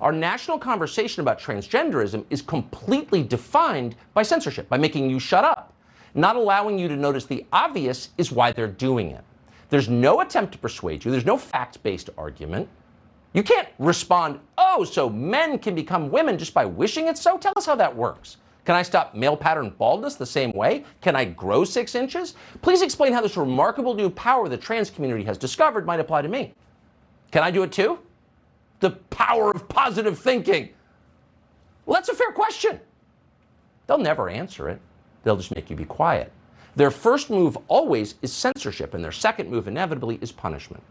Our national conversation about transgenderism is completely defined by censorship, by making you shut up. Not allowing you to notice the obvious is why they're doing it. There's no attempt to persuade you. There's no fact-based argument. You can't respond, oh, so men can become women just by wishing it so? Tell us how that works. Can I stop male pattern baldness the same way? Can I grow 6 inches? Please explain how this remarkable new power the trans community has discovered might apply to me. Can I do it too? The power of positive thinking. Well, that's a fair question. They'll never answer it. They'll just make you be quiet. Their first move always is censorship, and their second move inevitably is punishment.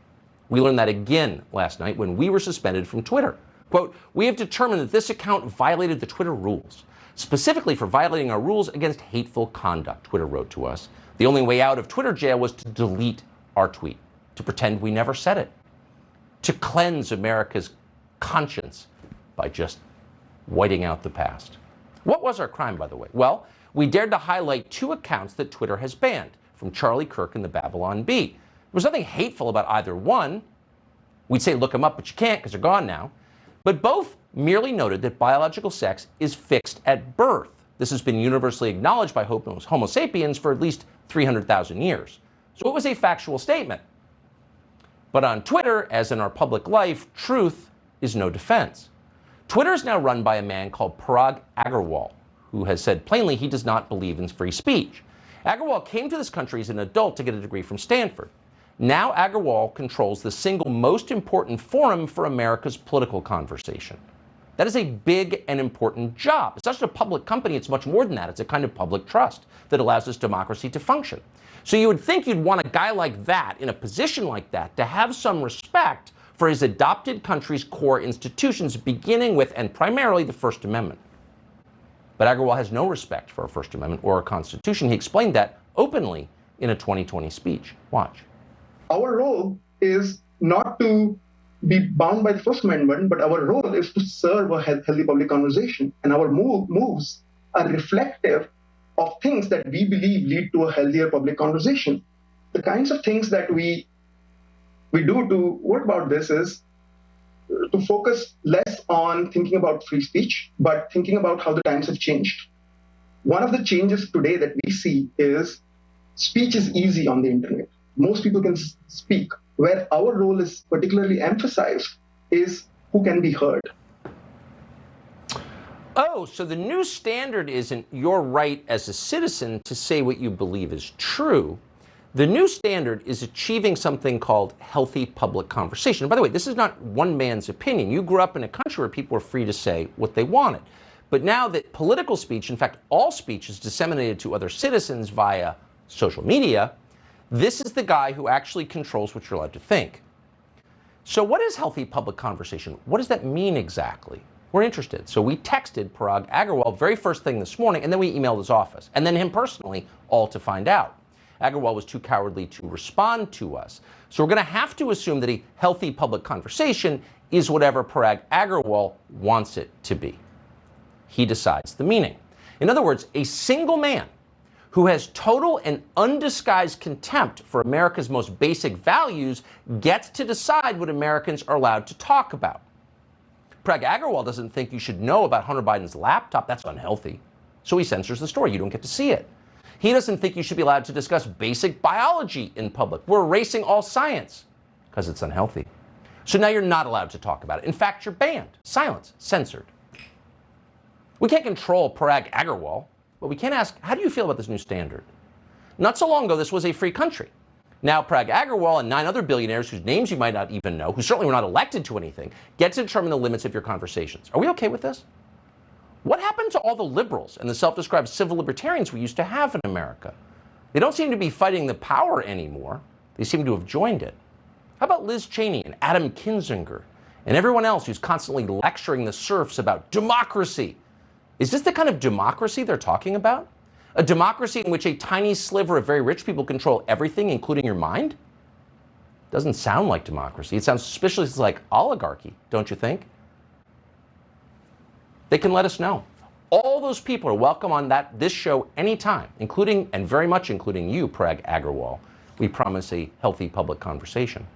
We learned that again last night when we were suspended from Twitter. Quote, we have determined that this account violated the Twitter rules, specifically for violating our rules against hateful conduct, Twitter wrote to us. The only way out of Twitter jail was to delete our tweet, to pretend we never said it, to cleanse America's conscience by just whiting out the past. What was our crime, by the way? Well, we dared to highlight 2 accounts that Twitter has banned, from Charlie Kirk and the Babylon Bee. There was nothing hateful about either one. We'd say look them up, but you can't because they're gone now. But both merely noted that biological sex is fixed at birth. This has been universally acknowledged by Homo sapiens for at least 300,000 years. So it was a factual statement. But on Twitter, as in our public life, truth is no defense. Twitter is now run by a man called Parag Agrawal, who has said plainly he does not believe in free speech. Agrawal came to this country as an adult to get a degree from Stanford. Now Agrawal controls the single most important forum for America's political conversation. That is a big and important job. It's not just a public company, it's much more than that. It's a kind of public trust that allows this democracy to function. So you would think you'd want a guy like that, in a position like that, to have some respect for his adopted country's core institutions, beginning with and primarily the First Amendment. But Agrawal has no respect for our First Amendment or our Constitution. He explained that openly in a 2020 speech. Watch. Our role is not to be bound by the First Amendment, but our role is to serve a healthy public conversation. And our moves are reflective of things that we believe lead to a healthier public conversation. The kinds of things that we do to work about this is to focus less on thinking about free speech, but thinking about how the times have changed. One of the changes today that we see is speech is easy on the internet. Most people can speak. Where our role is particularly emphasized is who can be heard. Oh, so the new standard isn't your right as a citizen to say what you believe is true. The new standard is achieving something called healthy public conversation. And by the way, this is not one man's opinion. You grew up in a country where people were free to say what they wanted. But now that political speech, in fact, all speech is disseminated to other citizens via social media, this is the guy who actually controls what you're allowed to think. So what is healthy public conversation? What does that mean exactly? We're interested. So we texted Parag Agrawal very first thing this morning, and then we emailed his office, and then him personally, all to find out. Agrawal was too cowardly to respond to us. So we're going to have to assume that a healthy public conversation is whatever Parag Agrawal wants it to be. He decides the meaning. In other words, a single man who has total and undisguised contempt for America's most basic values gets to decide what Americans are allowed to talk about. Parag Agrawal doesn't think you should know about Hunter Biden's laptop. That's unhealthy. So he censors the story. You don't get to see it. He doesn't think you should be allowed to discuss basic biology in public. We're erasing all science because it's unhealthy. So now you're not allowed to talk about it. In fact, you're banned, silenced, censored. We can't control Parag Agrawal, but we can ask, how do you feel about this new standard? Not so long ago, this was a free country. Now, Parag Agrawal and 9 other billionaires whose names you might not even know, who certainly were not elected to anything, get to determine the limits of your conversations. Are we okay with this? What happened to all the liberals and the self-described civil libertarians we used to have in America? They don't seem to be fighting the power anymore. They seem to have joined it. How about Liz Cheney and Adam Kinzinger and everyone else who's constantly lecturing the serfs about democracy? Is this the kind of democracy they're talking about? A democracy in which a tiny sliver of very rich people control everything, including your mind? Doesn't sound like democracy. It sounds suspiciously like oligarchy, don't you think? They can let us know. All those people are welcome on this show anytime, including, and very much including you, Parag Agrawal. We promise a healthy public conversation.